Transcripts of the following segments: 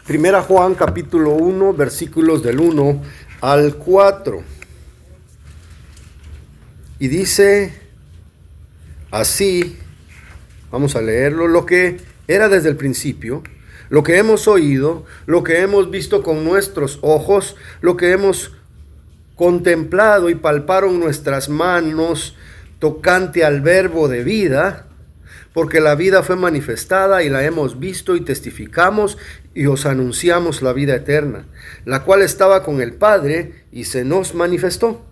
Primera Juan capítulo 1, versículos del 1 al 4. Y dice así, vamos a leerlo: lo que era desde el principio, lo que hemos oído, lo que hemos visto con nuestros ojos, lo que hemos contemplado y palparon nuestras manos tocante al verbo de vida, porque la vida fue manifestada y la hemos visto y testificamos y os anunciamos la vida eterna, la cual estaba con el Padre y se nos manifestó.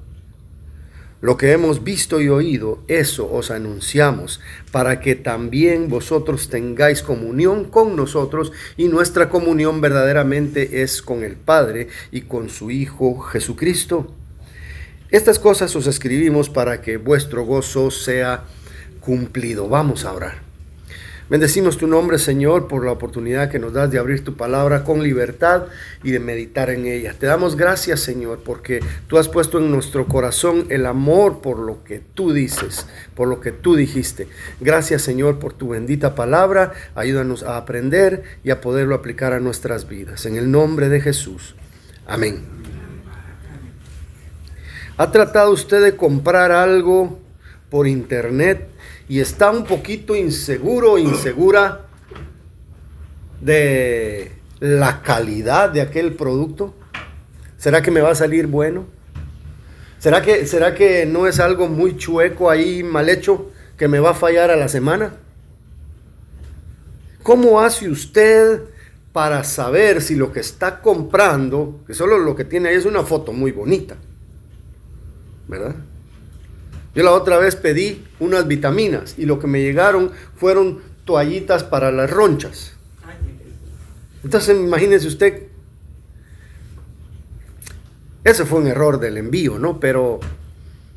Lo que hemos visto y oído, eso os anunciamos, para que también vosotros tengáis comunión con nosotros, y nuestra comunión verdaderamente es con el Padre y con su Hijo Jesucristo. Estas cosas os escribimos para que vuestro gozo sea cumplido. Vamos a orar. Bendecimos tu nombre, Señor, por la oportunidad que nos das de abrir tu palabra con libertad y de meditar en ella. Te damos gracias, Señor, porque tú has puesto en nuestro corazón el amor por lo que tú dices, por lo que tú dijiste. Gracias, Señor, por tu bendita palabra. Ayúdanos a aprender y a poderlo aplicar a nuestras vidas. En el nombre de Jesús. Amén. ¿Ha tratado usted de comprar algo por internet y está un poquito inseguro o insegura de la calidad de aquel producto? ¿Será que me va a salir bueno? ¿Será que no es algo muy chueco ahí, mal hecho, que me va a fallar a la semana? ¿Cómo hace usted para saber si lo que está comprando, que solo lo que tiene ahí es una foto muy bonita, ¿verdad? Yo la otra vez pedí unas vitaminas y lo que me llegaron fueron toallitas para las ronchas. Entonces imagínese usted, ese fue un error del envío, ¿no? Pero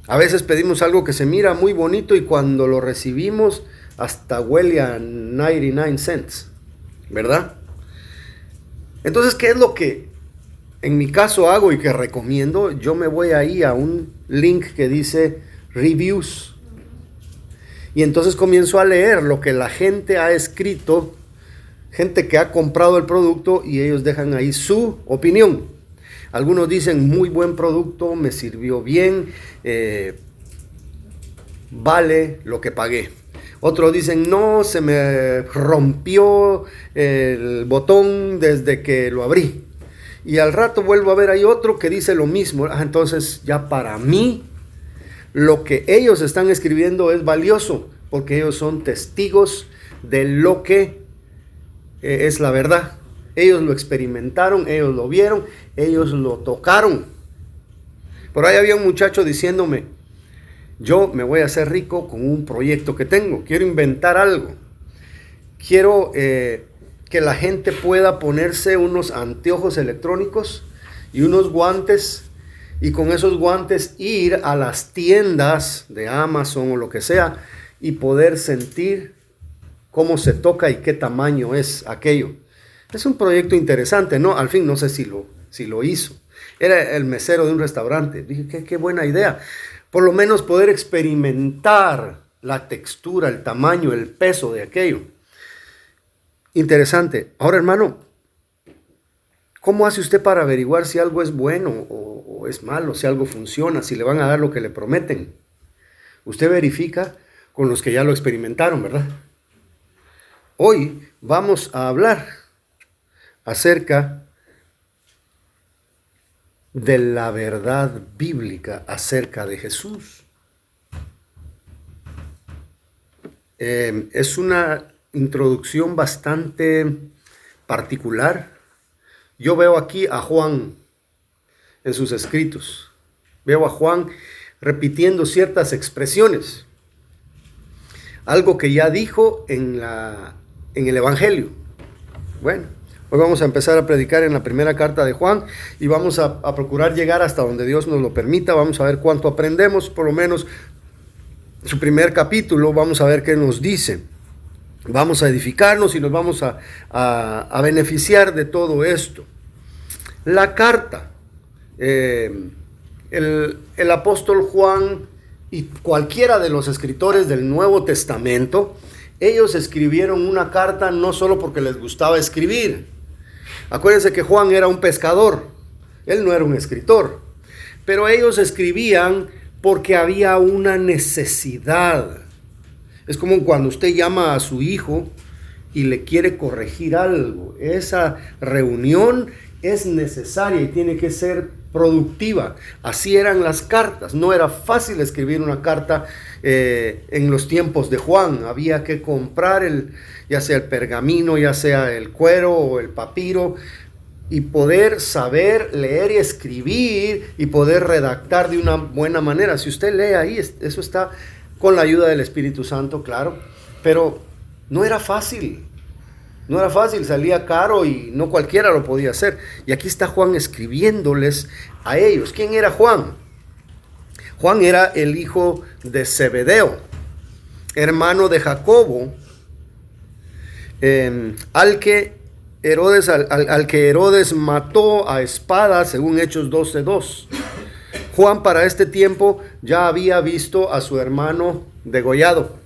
a veces pedimos algo que se mira muy bonito y cuando lo recibimos hasta huele a 99 cents, ¿verdad? Entonces, ¿qué es lo que en mi caso hago y que recomiendo? Yo me voy ahí a un link que dice reviews y entonces comienzo a leer lo que la gente ha escrito, gente que ha comprado el producto, y ellos dejan ahí su opinión. Algunos dicen: muy buen producto, me sirvió bien, vale lo que pagué. Otros dicen: no, se me rompió el botón desde que lo abrí. Y al rato vuelvo a ver, hay otro que dice lo mismo. Entonces ya para mí lo que ellos están escribiendo es valioso, porque ellos son testigos de lo que es la verdad. Ellos lo experimentaron, ellos lo vieron, ellos lo tocaron. Por ahí había un muchacho diciéndome: yo me voy a hacer rico con un proyecto que tengo, quiero inventar algo. Quiero que la gente pueda ponerse unos anteojos electrónicos y unos guantes, y con esos guantes ir a las tiendas de Amazon o lo que sea y poder sentir cómo se toca y qué tamaño es aquello. Es un proyecto interesante, ¿no? Al fin no sé si lo hizo. Era el mesero de un restaurante. Dije, qué buena idea. Por lo menos poder experimentar la textura, el tamaño, el peso de aquello. Interesante. Ahora, hermano, ¿cómo hace usted para averiguar si algo es bueno o es malo, si algo funciona, si le van a dar lo que le prometen? Usted verifica con los que ya lo experimentaron, ¿verdad? Hoy vamos a hablar acerca de la verdad bíblica acerca de Jesús. Es una introducción bastante particular. Yo veo aquí a Juan en sus escritos. Veo a Juan repitiendo ciertas expresiones. Algo que ya dijo en el Evangelio. Bueno, hoy vamos a empezar a predicar en la primera carta de Juan y vamos a procurar llegar hasta donde Dios nos lo permita. Vamos a ver cuánto aprendemos, por lo menos su primer capítulo. Vamos a ver qué nos dice. Vamos a edificarnos y nos vamos a beneficiar de todo esto. La carta, el apóstol Juan y cualquiera de los escritores del Nuevo Testamento, ellos escribieron una carta no solo porque les gustaba escribir. Acuérdense que Juan era un pescador, él no era un escritor, pero ellos escribían porque había una necesidad. Es como cuando usted llama a su hijo y le quiere corregir algo. Esa reunión es necesaria y tiene que ser productiva. Así eran las cartas. No era fácil escribir una carta en los tiempos de Juan. Había que comprar ya sea el pergamino, ya sea el cuero o el papiro, y poder saber leer y escribir y poder redactar de una buena manera. Si usted lee ahí, eso está con la ayuda del Espíritu Santo, claro, pero no era fácil. No era fácil, salía caro y no cualquiera lo podía hacer. Y aquí está Juan escribiéndoles a ellos. ¿Quién era Juan? Juan era el hijo de Zebedeo, hermano de Jacobo, al que Herodes mató a espada, según Hechos 12:2. Juan para este tiempo ya había visto a su hermano degollado.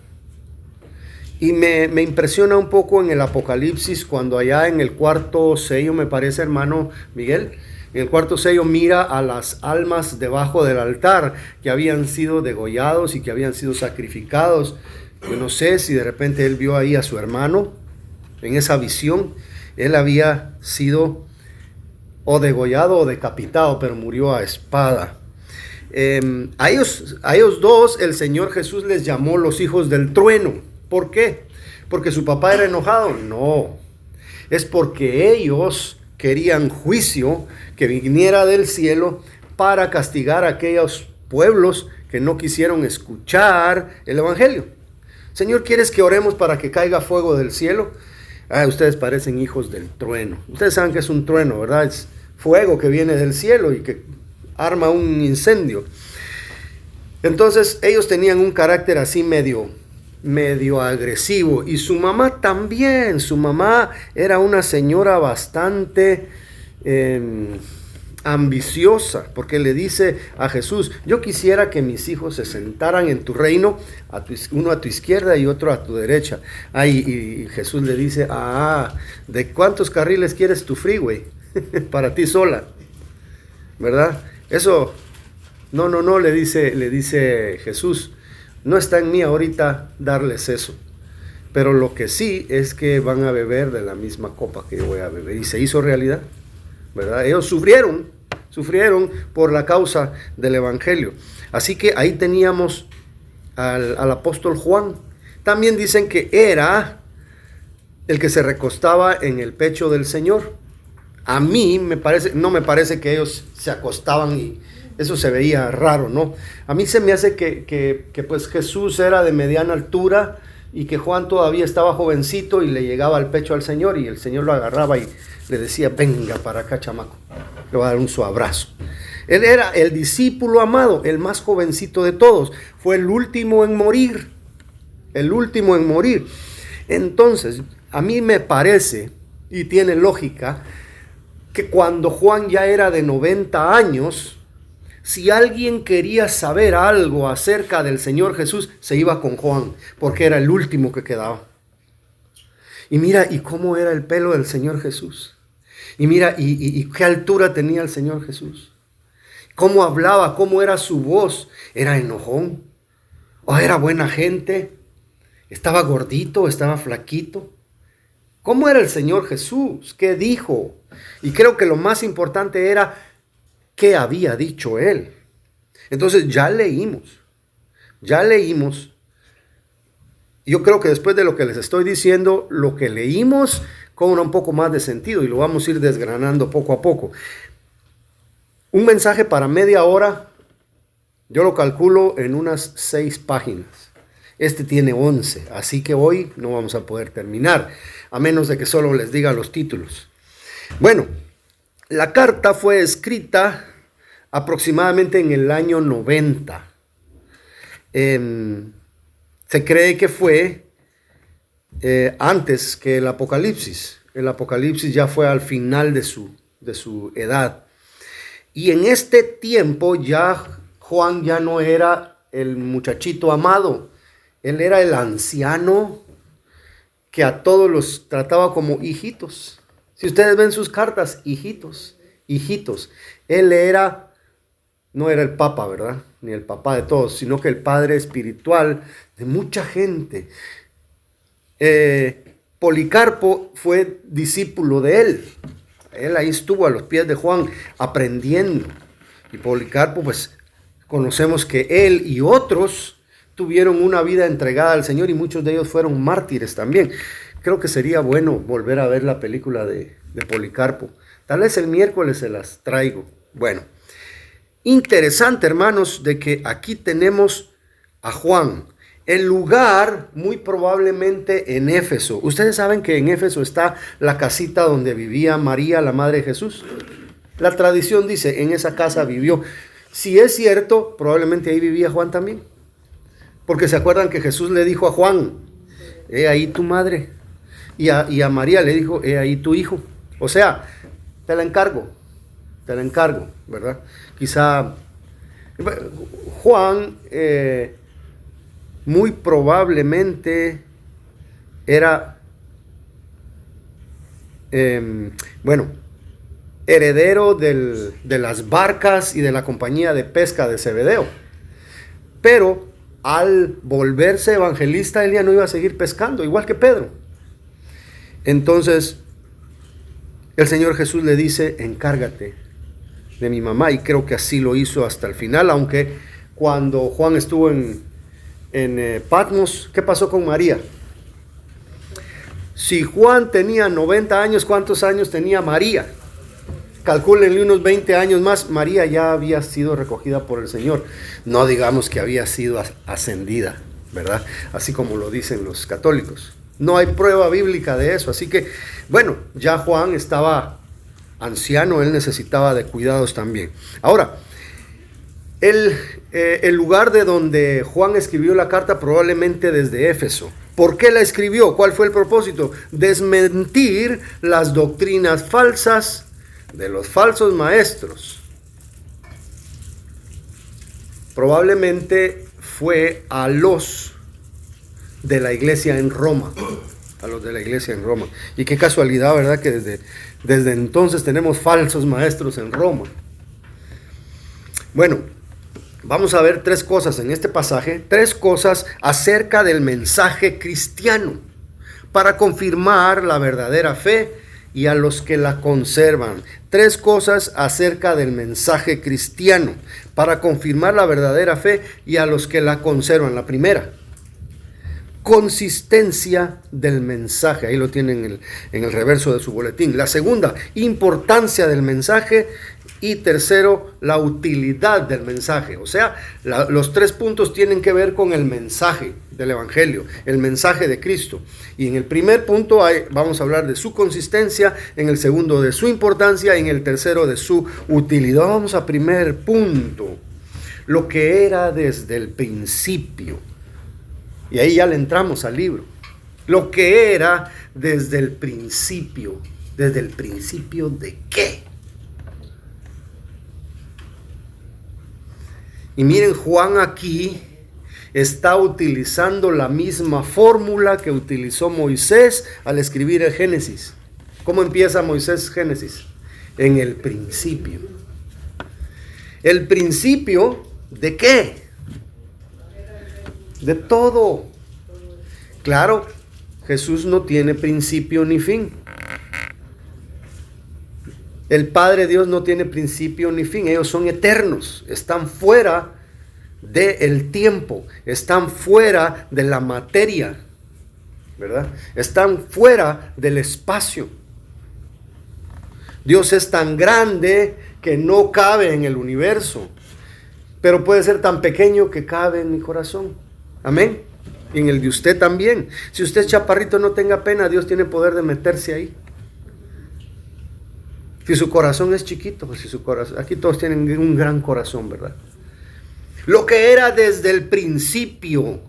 Y me impresiona un poco en el Apocalipsis, cuando allá en el cuarto sello, me parece, hermano Miguel, en el cuarto sello mira a las almas debajo del altar que habían sido degollados y que habían sido sacrificados. Yo no sé si de repente él vio ahí a su hermano en esa visión. Él había sido o degollado o decapitado, pero murió a espada. A ellos dos el Señor Jesús les llamó los hijos del trueno. ¿Por qué? ¿Porque su papá era enojado? No, es porque ellos querían juicio que viniera del cielo para castigar a aquellos pueblos que no quisieron escuchar el evangelio. Señor, ¿quieres que oremos para que caiga fuego del cielo? Ustedes parecen hijos del trueno. Ustedes saben que es un trueno, ¿verdad? Es fuego que viene del cielo y que arma un incendio. Entonces ellos tenían un carácter así medio agresivo, y su mamá también. Su mamá era una señora bastante ambiciosa, porque le dice a Jesús: yo quisiera que mis hijos se sentaran en tu reino, uno a tu izquierda y otro a tu derecha. Y Jesús le dice: ¿de cuántos carriles quieres tu freeway? Para ti sola, ¿verdad? Eso, no, le dice Jesús: no está en mí ahorita darles eso, pero lo que sí es que van a beber de la misma copa que yo voy a beber. Y se hizo realidad, ¿verdad? Ellos sufrieron por la causa del evangelio. Así que ahí teníamos al apóstol Juan. También dicen que era el que se recostaba en el pecho del Señor. A mí no me parece que ellos se acostaban y eso se veía raro, ¿no? A mí se me hace que pues Jesús era de mediana altura y que Juan todavía estaba jovencito y le llegaba al pecho al Señor, y el Señor lo agarraba y le decía: venga para acá, chamaco, le va a dar un su abrazo. Él era el discípulo amado, el más jovencito de todos, fue el último en morir, Entonces, a mí me parece, y tiene lógica, que cuando Juan ya era de 90 años, si alguien quería saber algo acerca del Señor Jesús, se iba con Juan, porque era el último que quedaba. Y mira, y cómo era el pelo del Señor Jesús. Y mira, y qué altura tenía el Señor Jesús. Cómo hablaba, cómo era su voz. ¿Era enojón? ¿O era buena gente? ¿Estaba gordito? ¿Estaba flaquito? ¿Cómo era el Señor Jesús? ¿Qué dijo? Y creo que lo más importante era qué había dicho él. Entonces ya leímos. Yo creo que después de lo que les estoy diciendo, lo que leímos cobra un poco más de sentido y lo vamos a ir desgranando poco a poco. Un mensaje para media hora, yo lo calculo en unas 6 páginas. Este tiene 11, así que hoy no vamos a poder terminar, a menos de que solo les diga los títulos. Bueno, la carta fue escrita aproximadamente en el año 90. Se cree que fue antes que el Apocalipsis. El Apocalipsis ya fue al final de su edad. Y en este tiempo ya Juan ya no era el muchachito amado. Él era el anciano que a todos los trataba como hijitos. Si ustedes ven sus cartas, hijitos, hijitos. Él no era el papa, ¿verdad? Ni el papá de todos, sino que el padre espiritual de mucha gente. Policarpo fue discípulo de él. Él ahí estuvo a los pies de Juan aprendiendo. Y Policarpo, pues conocemos que él y otros tuvieron una vida entregada al Señor y muchos de ellos fueron mártires también. Creo que sería bueno volver a ver la película de Policarpo. Tal vez el miércoles se las traigo. Bueno, interesante, hermanos, de que aquí tenemos a Juan. El lugar muy probablemente en Éfeso. Ustedes saben que en Éfeso está la casita donde vivía María, la madre de Jesús. La tradición dice, en esa casa vivió. Si es cierto, probablemente ahí vivía Juan también. Porque se acuerdan que Jesús le dijo a Juan, he ahí tu madre. Y a María le dijo, he ahí tu hijo. O sea, te la encargo, ¿verdad? Quizá Juan muy probablemente era, heredero de las barcas y de la compañía de pesca de Zebedeo. Pero al volverse evangelista, él ya no iba a seguir pescando, igual que Pedro. Entonces, el Señor Jesús le dice, encárgate de mi mamá, y creo que así lo hizo hasta el final, aunque cuando Juan estuvo en Patmos, ¿qué pasó con María? Si Juan tenía 90 años, ¿cuántos años tenía María? Calcúlenle unos 20 años más. María ya había sido recogida por el Señor. No digamos que había sido ascendida, ¿verdad? Así como lo dicen los católicos. No hay prueba bíblica de eso. Así que, bueno, ya Juan estaba anciano, él necesitaba de cuidados también. Ahora, el lugar de donde Juan escribió la carta probablemente desde Éfeso. ¿Por qué la escribió? ¿Cuál fue el propósito? Desmentir las doctrinas falsas de los falsos maestros. Probablemente fue a los de la iglesia en Roma. A los de la iglesia en Roma. Y qué casualidad, ¿verdad? Que desde entonces tenemos falsos maestros en Roma. Bueno, vamos a ver tres cosas en este pasaje. Tres cosas acerca del mensaje cristiano para confirmar la verdadera fe y a los que la conservan. Tres cosas acerca del mensaje cristiano para confirmar la verdadera fe y a los que la conservan. La primera, consistencia del mensaje. Ahí lo tienen en el reverso de su boletín. La segunda, importancia del mensaje. Y tercero, la utilidad del mensaje. O sea, los tres puntos tienen que ver con el mensaje del Evangelio, el mensaje de Cristo. Y en el primer punto vamos a hablar de su consistencia, en el segundo de su importancia, y en el tercero de su utilidad. Vamos a primer punto, lo que era desde el principio. Y ahí ya le entramos al libro. Lo que era desde el principio. ¿Desde el principio de qué? Y miren, Juan aquí está utilizando la misma fórmula que utilizó Moisés al escribir el Génesis. ¿Cómo empieza Moisés Génesis? En el principio. ¿El principio de qué? De todo. Claro, Jesús no tiene principio ni fin. El Padre Dios no tiene principio ni fin. Ellos son eternos. Están fuera del tiempo. Están fuera de la materia, ¿verdad? Están fuera del espacio. Dios es tan grande que no cabe en el universo, pero puede ser tan pequeño que cabe en mi corazón. Amén. Y en el de usted también. Si usted es chaparrito, no tenga pena. Dios tiene poder de meterse ahí. Si su corazón es chiquito, pues si su corazón, aquí todos tienen un gran corazón, ¿verdad? Lo que era desde el principio.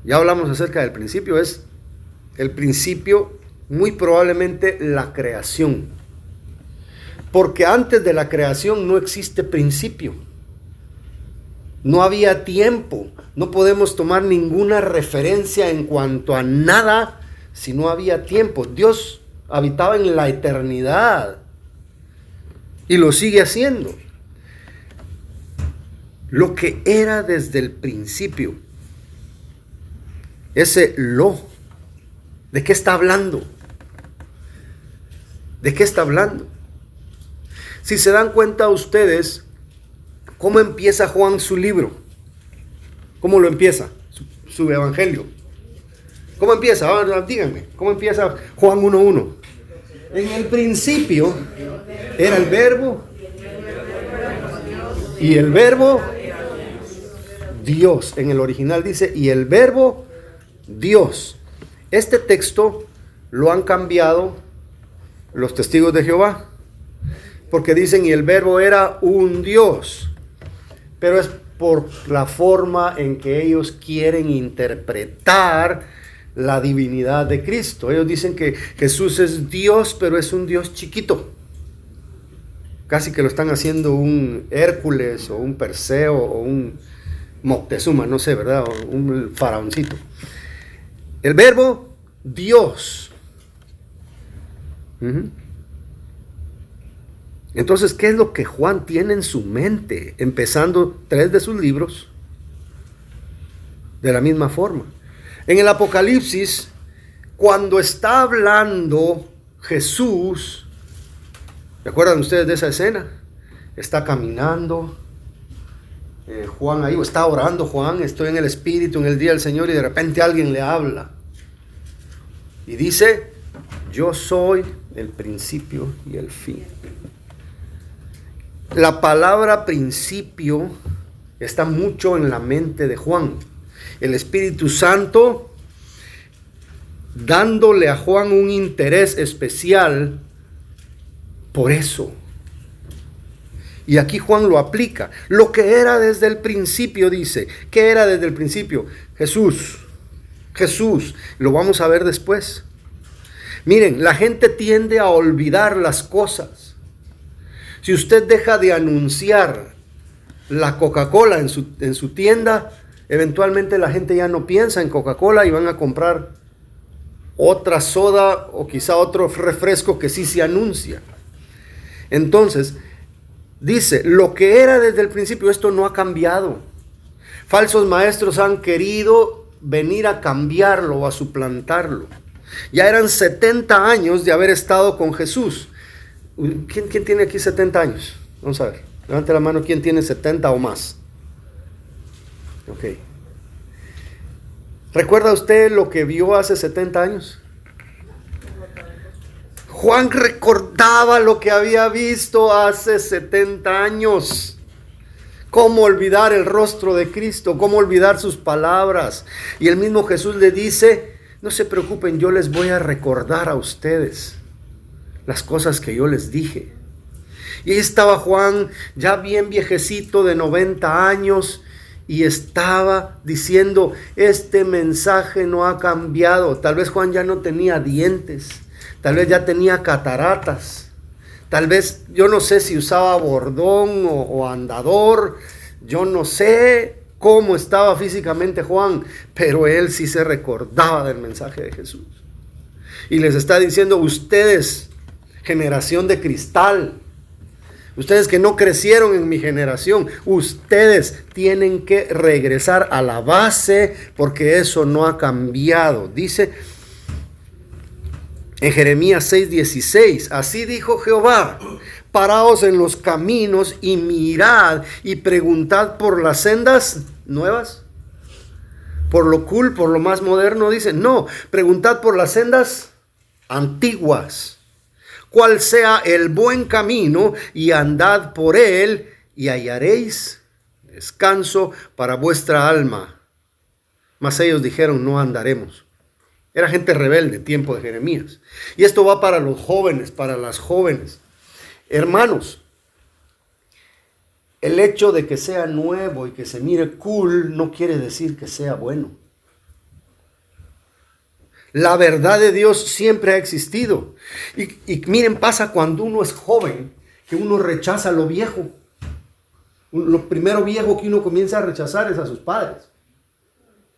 Ya hablamos acerca del principio, es el principio, muy probablemente la creación. Porque antes de la creación no existe principio. No había tiempo. No podemos tomar ninguna referencia en cuanto a nada si no había tiempo. Dios habitaba en la eternidad y lo sigue haciendo. Lo que era desde el principio. Ese lo, ¿de qué está hablando? ¿De qué está hablando? Si se dan cuenta ustedes, ¿cómo empieza Juan su libro? ¿Cómo lo empieza? Su evangelio. ¿Cómo empieza? Ahora díganme, ¿cómo empieza Juan 1:1? En el principio era el verbo y el verbo Dios. En el original dice, y el verbo Dios. Este texto lo han cambiado los testigos de Jehová, porque dicen, y el verbo era un Dios. Pero es por la forma en que ellos quieren interpretar la divinidad de Cristo. Ellos dicen que Jesús es Dios, pero es un Dios chiquito. Casi que lo están haciendo un Hércules o un Perseo o un Moctezuma, no sé, ¿verdad? O un faraoncito. El verbo Dios. Entonces, ¿qué es lo que Juan tiene en su mente? Empezando 3 de sus libros de la misma forma. En el Apocalipsis, cuando está hablando Jesús, ¿se acuerdan ustedes de esa escena? Está caminando, Juan ahí, está orando Juan, estoy en el Espíritu en el día del Señor, y de repente alguien le habla. Y dice, yo soy el principio y el fin. La palabra principio está mucho en la mente de Juan. El Espíritu Santo dándole a Juan un interés especial por eso. Y aquí Juan lo aplica. Lo que era desde el principio, dice. ¿Qué era desde el principio? Jesús. Jesús. Lo vamos a ver después. Miren, la gente tiende a olvidar las cosas. Si usted deja de anunciar la Coca-Cola en su tienda, eventualmente la gente ya no piensa en Coca-Cola y van a comprar otra soda o quizá otro refresco que sí se anuncia. Entonces, dice, lo que era desde el principio, esto no ha cambiado. Falsos maestros han querido venir a cambiarlo o a suplantarlo. Ya eran 70 años de haber estado con Jesús. ¿Quién tiene aquí 70 años? Vamos a ver. Levante la mano, ¿quién tiene 70 o más? Ok. ¿Recuerda usted lo que vio hace 70 años? Juan recordaba lo que había visto hace 70 años. ¿Cómo olvidar el rostro de Cristo? ¿Cómo olvidar sus palabras? Y el mismo Jesús le dice, no se preocupen, yo les voy a recordar a ustedes las cosas que yo les dije. Y ahí estaba Juan, ya bien viejecito de 90 años, y estaba diciendo, este mensaje no ha cambiado. Tal vez Juan ya no tenía dientes, tal vez ya tenía cataratas, tal vez, yo no sé si usaba bordón o andador, yo no sé cómo estaba físicamente Juan, pero él sí se recordaba del mensaje de Jesús. Y les está diciendo, ustedes, generación de cristal, ustedes que no crecieron en mi generación, ustedes tienen que regresar a la base porque eso no ha cambiado. Dice en Jeremías 6:16, así dijo Jehová, paraos en los caminos y mirad y preguntad por las sendas nuevas, por lo cool, por lo más moderno. Dice, no, preguntad por las sendas antiguas. Cuál sea el buen camino y andad por él y hallaréis descanso para vuestra alma. Mas ellos dijeron, no andaremos. Era gente rebelde, tiempo de Jeremías. Y esto va para los jóvenes, para las jóvenes. Hermanos, el hecho de que sea nuevo y que se mire cool no quiere decir que sea bueno. La verdad de Dios siempre ha existido. Y miren, pasa cuando uno es joven, que uno rechaza lo viejo. Lo primero viejo que uno comienza a rechazar es a sus padres.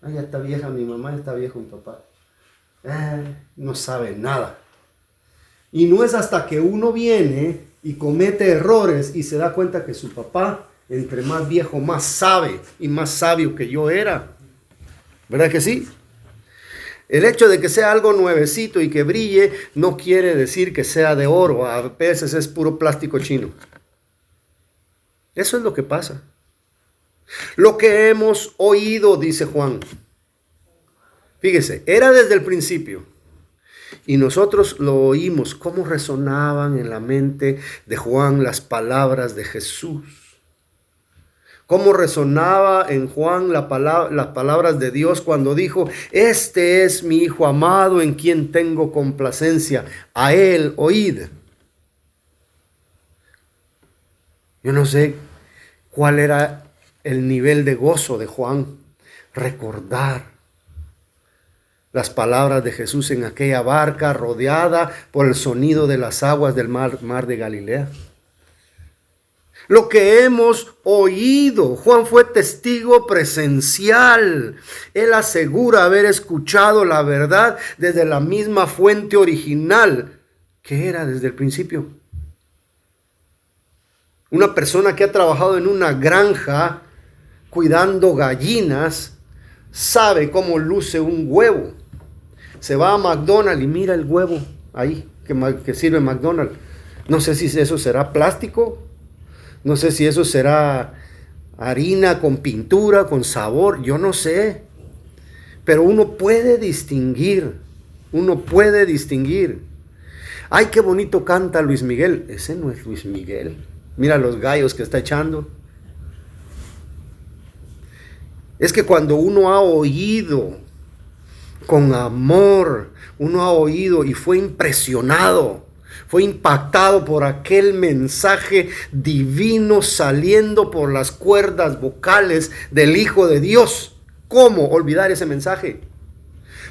Ay, ya está vieja mi mamá, ya está viejo mi papá. No sabe nada. Y no es hasta que uno viene y comete errores y se da cuenta que su papá, entre más viejo, más sabe y más sabio que yo era. ¿Verdad que sí? El hecho de que sea algo nuevecito y que brille no quiere decir que sea de oro. A veces es puro plástico chino. Eso es lo que pasa. Lo que hemos oído, dice Juan. Fíjese, era desde el principio. Y nosotros lo oímos, cómo resonaban en la mente de Juan las palabras de Jesús. Cómo resonaba en Juan las palabras de Dios cuando dijo: este es mi Hijo amado en quien tengo complacencia, a él oíd. Yo no sé cuál era el nivel de gozo de Juan, recordar las palabras de Jesús en aquella barca rodeada por el sonido de las aguas del mar de Galilea. Lo que hemos oído, Juan fue testigo presencial. Él asegura haber escuchado la verdad desde la misma fuente original que era desde el principio. Una persona que ha trabajado en una granja cuidando gallinas sabe cómo luce un huevo. Se va a McDonald's y mira el huevo ahí que sirve McDonald's. No sé si eso será plástico, no sé si eso será harina con pintura, con sabor, yo no sé. Pero uno puede distinguir. Ay, qué bonito canta Luis Miguel. Ese no es Luis Miguel. Mira los gallos que está echando. Es que cuando uno ha oído con amor, uno ha oído y fue impresionado, fue impactado por aquel mensaje divino saliendo por las cuerdas vocales del Hijo de Dios. ¿Cómo olvidar ese mensaje?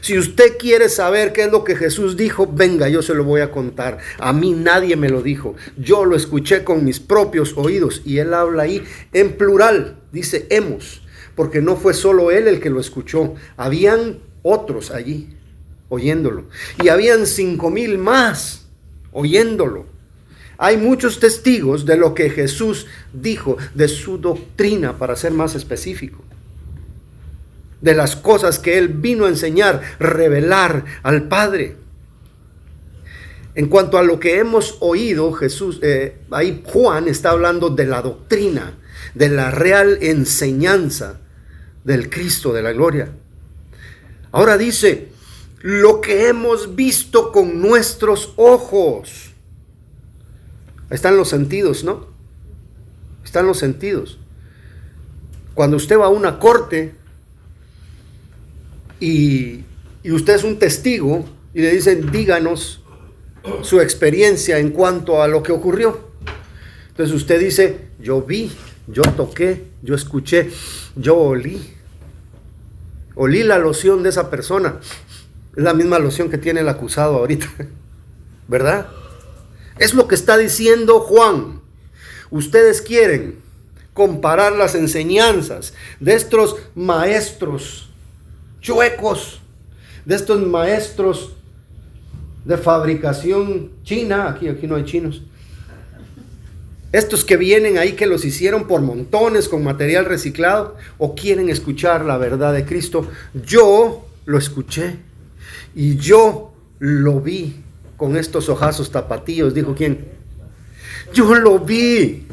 Si usted quiere saber qué es lo que Jesús dijo, venga, yo se lo voy a contar. A mí nadie me lo dijo. Yo lo escuché con mis propios oídos. Y él habla ahí en plural. Dice hemos. Porque no fue solo él el que lo escuchó. Habían otros allí oyéndolo. Y habían 5,000 más oyéndolo. Hay muchos testigos de lo que Jesús dijo, de su doctrina, para ser más específico. De las cosas que él vino a enseñar, revelar al Padre. En cuanto a lo que hemos oído, ahí Juan está hablando de la doctrina, de la real enseñanza del Cristo de la gloria. Ahora dice, lo que hemos visto con nuestros ojos. Están los sentidos, ¿no? Están los sentidos. Cuando usted va a una corte y usted es un testigo y le dicen, díganos su experiencia en cuanto a lo que ocurrió. Entonces usted dice, yo vi, yo toqué, yo escuché, yo olí la loción de esa persona. Es la misma loción que tiene el acusado ahorita, ¿verdad? Es lo que está diciendo Juan. Ustedes quieren comparar las enseñanzas de estos maestros chuecos, de estos maestros de fabricación china. Aquí no hay chinos. Estos que vienen ahí, que los hicieron por montones con material reciclado, o quieren escuchar la verdad de Cristo. Yo lo escuché y yo lo vi con estos ojazos tapatíos. Dijo, ¿quién? Yo lo vi.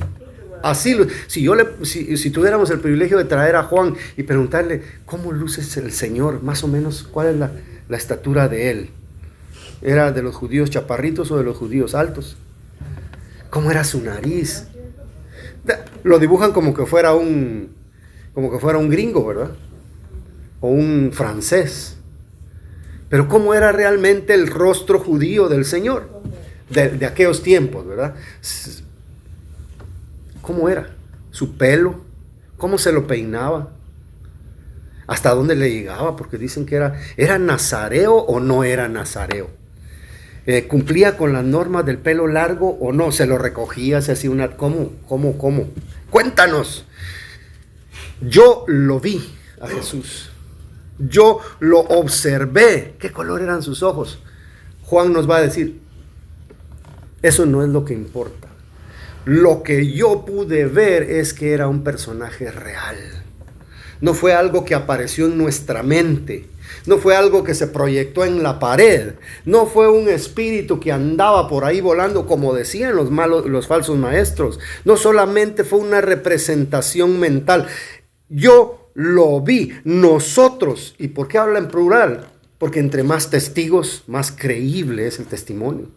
Así, si tuviéramos el privilegio de traer a Juan y preguntarle, ¿cómo luce el Señor? Más o menos, ¿cuál es la estatura de él? ¿Era de los judíos chaparritos o de los judíos altos? ¿Cómo era su nariz? Lo dibujan como que fuera un gringo, ¿verdad? O un francés. Pero ¿cómo era realmente el rostro judío del Señor? De aquellos tiempos, ¿verdad? ¿Cómo era? Su pelo, cómo se lo peinaba, hasta dónde le llegaba, porque dicen que era nazareo o no era nazareo. ¿Cumplía con las normas del pelo largo o no? ¿Se lo recogía? ¿Se hacía una...? ¿Cómo? Cuéntanos. Yo lo vi a Jesús. Yo lo observé. ¿Qué color eran sus ojos? Juan nos va a decir, Eso no es lo que importa. Lo que yo pude ver es que era un personaje real. No fue algo que apareció en nuestra mente. No fue algo que se proyectó en la pared. No fue un espíritu que andaba por ahí volando, como decían los falsos maestros. No solamente fue una representación mental. Yo lo vi. Nosotros. ¿Y por qué habla en plural? Porque entre más testigos, más creíble es el testimonio.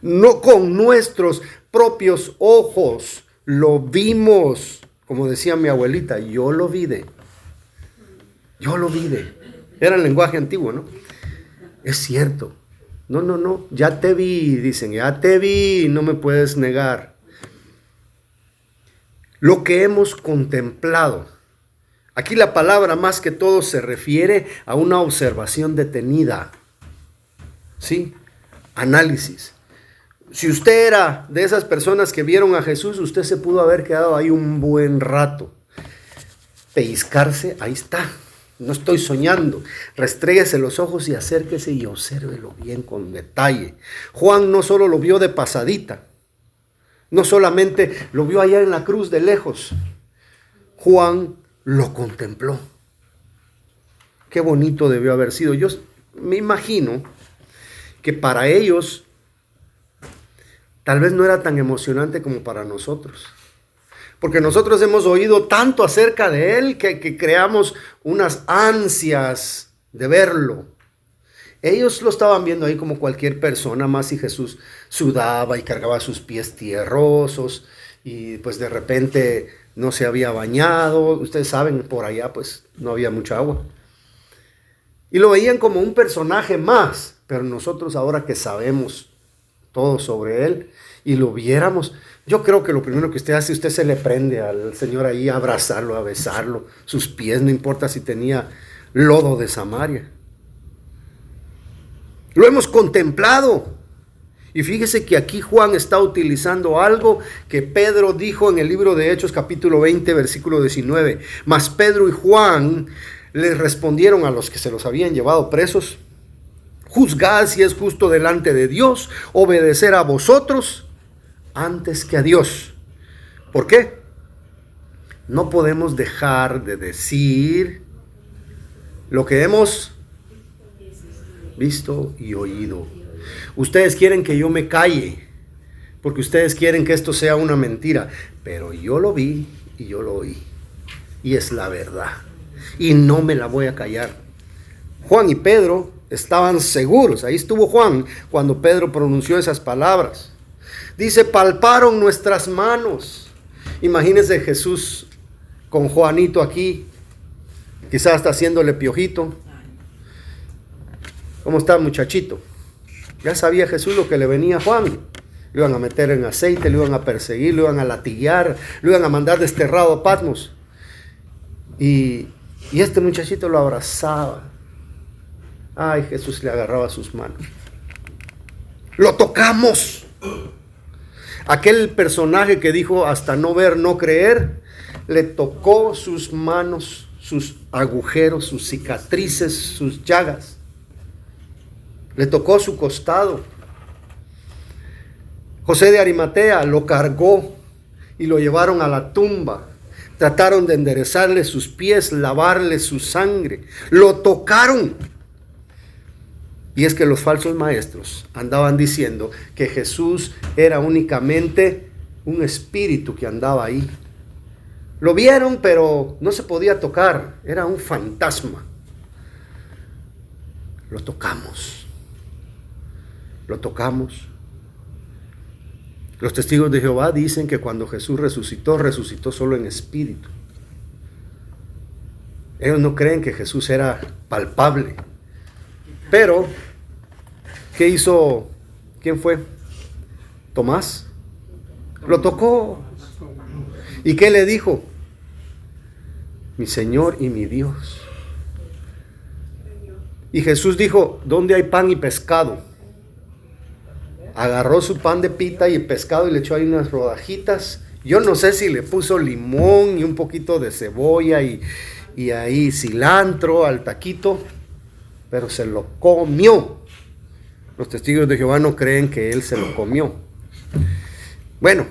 No con nuestros propios ojos lo vimos. Como decía mi abuelita, yo lo vi. Yo lo vi. Era el lenguaje antiguo, ¿no? Es cierto. No. Ya te vi, dicen. Ya te vi, no me puedes negar. Lo que hemos contemplado. Aquí la palabra más que todo se refiere a una observación detenida. ¿Sí? Análisis. Si usted era de esas personas que vieron a Jesús, usted se pudo haber quedado ahí un buen rato. Pellizcarse, ahí está. No estoy soñando. Restréguese los ojos y acérquese y obsérvelo bien con detalle. Juan no solo lo vio de pasadita. No solamente lo vio allá en la cruz de lejos. Juan lo contempló. Qué bonito debió haber sido. Yo me imagino que para ellos tal vez no era tan emocionante como para nosotros. Porque nosotros hemos oído tanto acerca de él que creamos unas ansias de verlo. Ellos lo estaban viendo ahí como cualquier persona más, y Jesús sudaba y cargaba sus pies tierrosos y pues de repente no se había bañado. Ustedes saben, por allá pues no había mucha agua. Y lo veían como un personaje más, pero nosotros ahora que sabemos todo sobre él y lo viéramos, yo creo que lo primero que usted hace, usted se le prende al Señor ahí a abrazarlo, a besarlo, sus pies, no importa si tenía lodo de Samaria. Lo hemos contemplado. Y fíjese que aquí Juan está utilizando algo que Pedro dijo en el libro de Hechos capítulo 20 versículo 19. Mas Pedro y Juan les respondieron a los que se los habían llevado presos: juzgad si es justo delante de Dios obedecer a vosotros antes que a Dios. ¿Por qué? No podemos dejar de decir lo que hemos visto y oído. Ustedes quieren que yo me calle, porque ustedes quieren que esto sea una mentira, pero yo lo vi y yo lo oí, y es la verdad, y no me la voy a callar. Juan y Pedro estaban seguros. Ahí estuvo Juan cuando Pedro pronunció esas palabras. Dice: palparon nuestras manos. Imagínense Jesús con Juanito aquí, quizás está haciéndole piojito. ¿Cómo está, muchachito? Ya sabía Jesús lo que le venía a Juan. Lo iban a meter en aceite, lo iban a perseguir, lo iban a latigar, lo iban a mandar desterrado a Patmos. Y este muchachito lo abrazaba. Ay, Jesús le agarraba sus manos. Lo tocamos. Aquel personaje que dijo hasta no ver, no creer, le tocó sus manos, sus agujeros, sus cicatrices, sus llagas. Le tocó su costado. José de Arimatea lo cargó y lo llevaron a la tumba. Trataron de enderezarle sus pies, lavarle su sangre. Lo tocaron. Y es que los falsos maestros andaban diciendo que Jesús era únicamente un espíritu que andaba ahí. Lo vieron, pero no se podía tocar. Era un fantasma. Lo tocamos. Lo tocamos. Los testigos de Jehová dicen que cuando Jesús resucitó, resucitó solo en espíritu. Ellos no creen que Jesús era palpable. Pero, ¿qué hizo? ¿Quién fue? Tomás. Lo tocó. ¿Y qué le dijo? Mi Señor y mi Dios. Y Jesús dijo: ¿dónde hay pan y pescado? Agarró su pan de pita y el pescado y le echó ahí unas rodajitas. Yo no sé si le puso limón y un poquito de cebolla y ahí cilantro al taquito, pero se lo comió. Los testigos de Jehová no creen que él se lo comió. Bueno,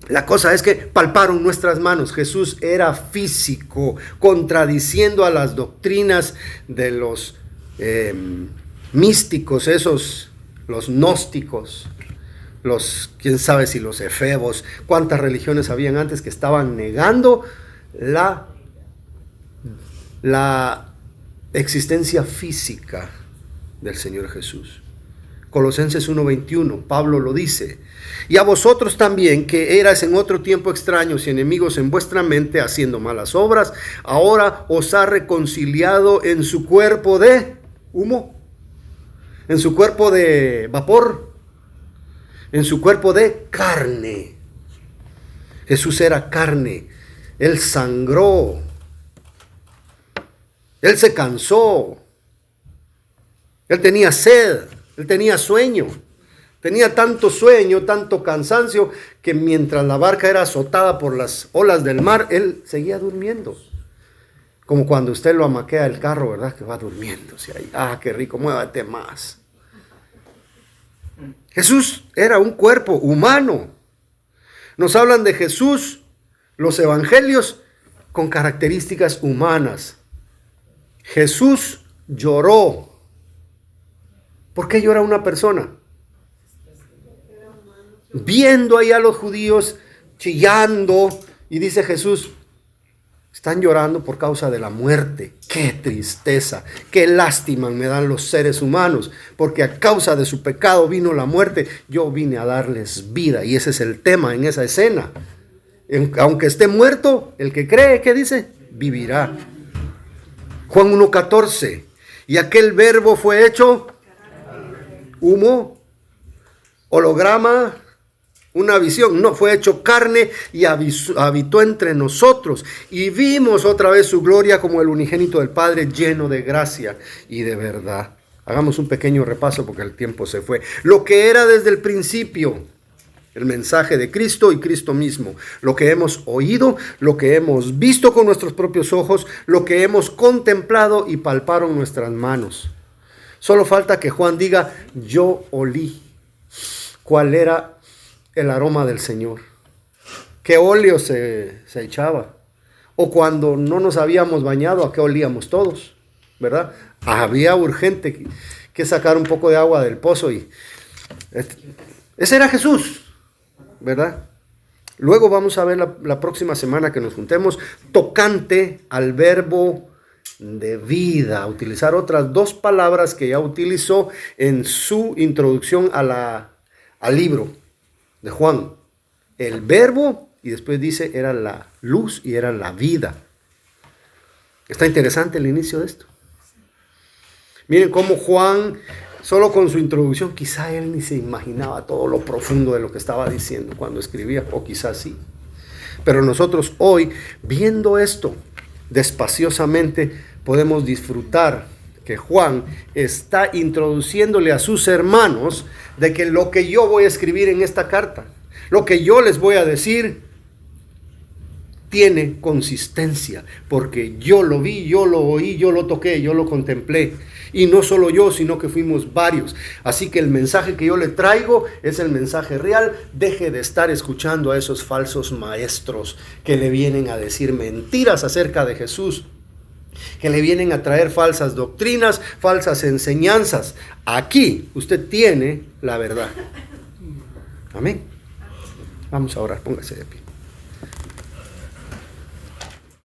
la cosa es que palparon nuestras manos. Jesús era físico, contradiciendo a las doctrinas de los místicos, los gnósticos, quién sabe si los efebos, cuántas religiones habían antes que estaban negando la existencia física del Señor Jesús. Colosenses 1:21, Pablo lo dice: y a vosotros también, que erais en otro tiempo extraños y enemigos en vuestra mente, haciendo malas obras, ahora os ha reconciliado en su cuerpo de humo, en su cuerpo de vapor, en su cuerpo de carne. Jesús era carne, él sangró, él se cansó, él tenía sed, él tenía sueño. Tenía tanto sueño, tanto cansancio, que mientras la barca era azotada por las olas del mar, él seguía durmiendo. Como cuando usted lo amaquea el carro, ¿verdad? Que va durmiendo. Qué rico, muévate más. Jesús era un cuerpo humano. Nos hablan de Jesús, los evangelios, con características humanas. Jesús lloró. ¿Por qué llora una persona? Viendo ahí a los judíos chillando, y dice Jesús: están llorando por causa de la muerte. ¡Qué tristeza! ¡Qué lástima me dan los seres humanos! Porque a causa de su pecado vino la muerte. Yo vine a darles vida, y ese es el tema en esa escena. Aunque esté muerto, el que cree, ¿qué dice? Vivirá. Juan 1:14, y aquel verbo fue hecho humo, holograma, una visión. No, fue hecho carne y habitó entre nosotros. Y vimos otra vez su gloria como el unigénito del Padre, lleno de gracia y de verdad. Hagamos un pequeño repaso porque el tiempo se fue. Lo que era desde el principio, el mensaje de Cristo y Cristo mismo. Lo que hemos oído, lo que hemos visto con nuestros propios ojos, lo que hemos contemplado y palparon nuestras manos. Solo falta que Juan diga: yo olí. ¿Cuál era el aroma del Señor? ¿Qué óleo se echaba? O cuando no nos habíamos bañado, ¿a qué olíamos todos? ¿Verdad? Había urgente que sacar un poco de agua del pozo, y ese era Jesús, ¿verdad? Luego vamos a ver la próxima semana que nos juntemos, tocante al verbo de vida, utilizar otras dos palabras que ya utilizó en su introducción al libro de Juan. El verbo, y después dice, era la luz y era la vida. Está interesante el inicio de esto. Miren cómo Juan, solo con su introducción, quizá él ni se imaginaba todo lo profundo de lo que estaba diciendo cuando escribía, o quizás sí. Pero nosotros hoy, viendo esto despaciosamente, podemos disfrutar que Juan está introduciéndole a sus hermanos de que lo que yo voy a escribir en esta carta, lo que yo les voy a decir, tiene consistencia, porque yo lo vi, yo lo oí, yo lo toqué, yo lo contemplé. Y no solo yo, sino que fuimos varios. Así que el mensaje que yo le traigo es el mensaje real. Deje de estar escuchando a esos falsos maestros que le vienen a decir mentiras acerca de Jesús, que le vienen a traer falsas doctrinas, falsas enseñanzas. Aquí usted tiene la verdad. Amén. Vamos a orar, póngase de pie.